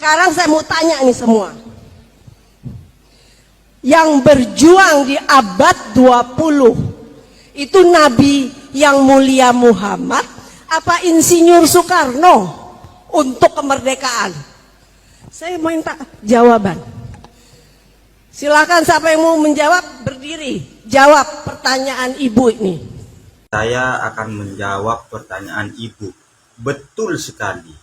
Sekarang saya mau tanya nih semua. Yang berjuang di abad 20 itu Nabi yang mulia Muhammad apa Insinyur Soekarno untuk kemerdekaan? Saya mau minta jawaban. Silakan siapa yang mau menjawab berdiri. Jawab pertanyaan ibu ini. Saya akan menjawab pertanyaan ibu. Betul sekali.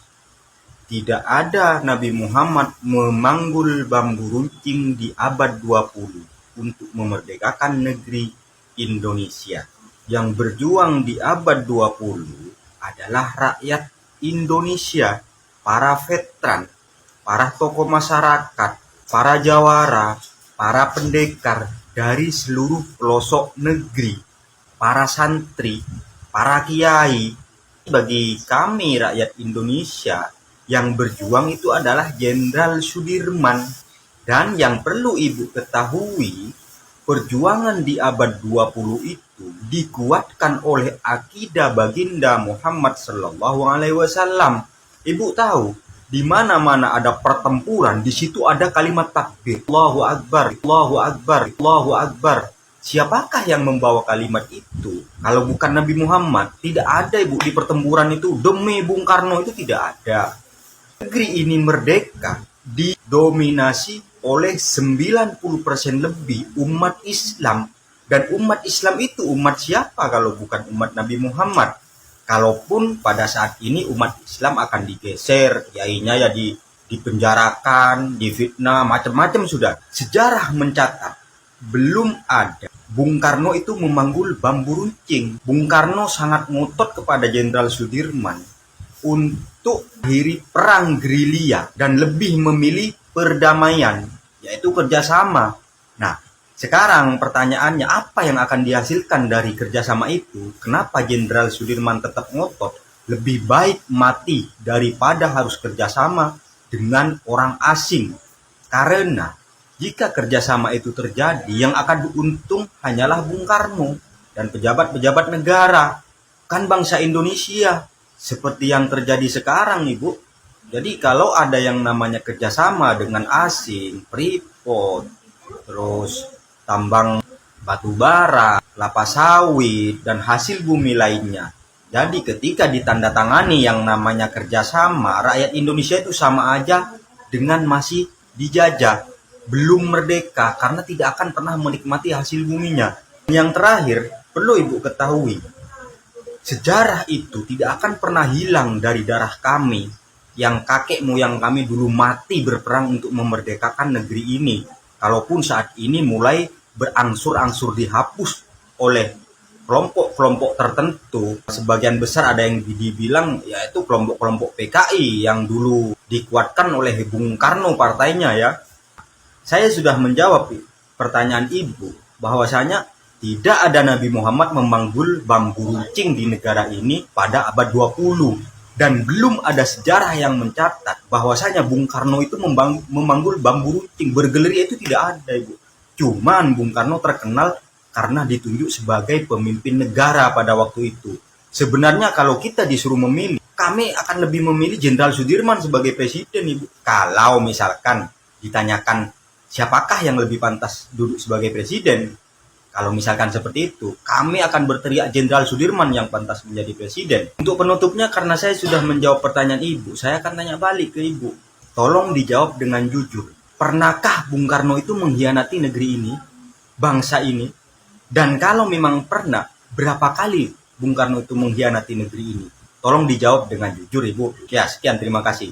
Tidak ada Nabi Muhammad memanggul bambu runcing di abad 20 untuk memerdekakan negeri Indonesia. Yang berjuang di abad 20 adalah rakyat Indonesia, para veteran, para tokoh masyarakat, para jawara, para pendekar dari seluruh pelosok negeri, para santri, para kiai. Bagi kami rakyat Indonesia, yang berjuang itu adalah Jenderal Sudirman. Dan yang perlu ibu ketahui, perjuangan di abad 20 itu dikuatkan oleh akidah baginda Muhammad SAW. Ibu tahu, di mana-mana ada pertempuran, di situ ada kalimat takbir. Allahu Akbar, Allahu Akbar, Allahu Akbar. Siapakah yang membawa kalimat itu? Kalau bukan Nabi Muhammad, tidak ada ibu di pertempuran itu. Demi Bung Karno itu tidak ada. Negeri ini merdeka didominasi oleh 90% lebih umat Islam. Dan umat Islam itu umat siapa kalau bukan umat Nabi Muhammad? Kalaupun pada saat ini umat Islam akan digeser, kiainya ya dipenjarakan, difitnah, macam-macam sudah. Sejarah mencatat belum ada Bung Karno itu memanggul bambu runcing. Bung Karno sangat ngotot kepada Jenderal Sudirman untuk mengakhiri perang gerilya dan lebih memilih perdamaian, yaitu kerjasama. Nah, sekarang pertanyaannya, apa yang akan dihasilkan dari kerjasama itu? Kenapa Jenderal Sudirman tetap ngotot? Lebih baik mati daripada harus kerjasama dengan orang asing. Karena jika kerjasama itu terjadi, yang akan diuntung hanyalah Bung Karno dan pejabat-pejabat negara, kan bangsa Indonesia. Seperti yang terjadi sekarang, Ibu. Jadi kalau ada yang namanya kerjasama dengan asing, Freeport, terus tambang batu bara, kelapa sawit, dan hasil bumi lainnya. Jadi ketika ditandatangani yang namanya kerjasama, rakyat Indonesia itu sama aja dengan masih dijajah. Belum merdeka karena tidak akan pernah menikmati hasil buminya. Yang terakhir, perlu Ibu ketahui, sejarah itu tidak akan pernah hilang dari darah kami yang kakek moyang kami dulu mati berperang untuk memerdekakan negeri ini. Kalaupun saat ini mulai berangsur-angsur dihapus oleh kelompok-kelompok tertentu, sebagian besar ada yang dibilang yaitu kelompok-kelompok PKI yang dulu dikuatkan oleh Bung Karno partainya ya. Saya sudah menjawab pertanyaan Ibu bahwasanya tidak ada Nabi Muhammad memanggul bambu runcing di negara ini pada abad 20. Dan belum ada sejarah yang mencatat bahwasanya Bung Karno itu memanggul bambu runcing. Bergelir itu tidak ada, Ibu. Cuman Bung Karno terkenal karena ditunjuk sebagai pemimpin negara pada waktu itu. Sebenarnya kalau kita disuruh memilih, kami akan lebih memilih Jenderal Sudirman sebagai presiden, Ibu. Kalau misalkan ditanyakan siapakah yang lebih pantas duduk sebagai presiden? Kalau misalkan seperti itu, kami akan berteriak Jenderal Sudirman yang pantas menjadi presiden. Untuk penutupnya, karena saya sudah menjawab pertanyaan Ibu, saya akan tanya balik ke Ibu. Tolong dijawab dengan jujur. Pernahkah Bung Karno itu mengkhianati negeri ini, bangsa ini? Dan kalau memang pernah, berapa kali Bung Karno itu mengkhianati negeri ini? Tolong dijawab dengan jujur, Ibu. Ya, sekian, terima kasih.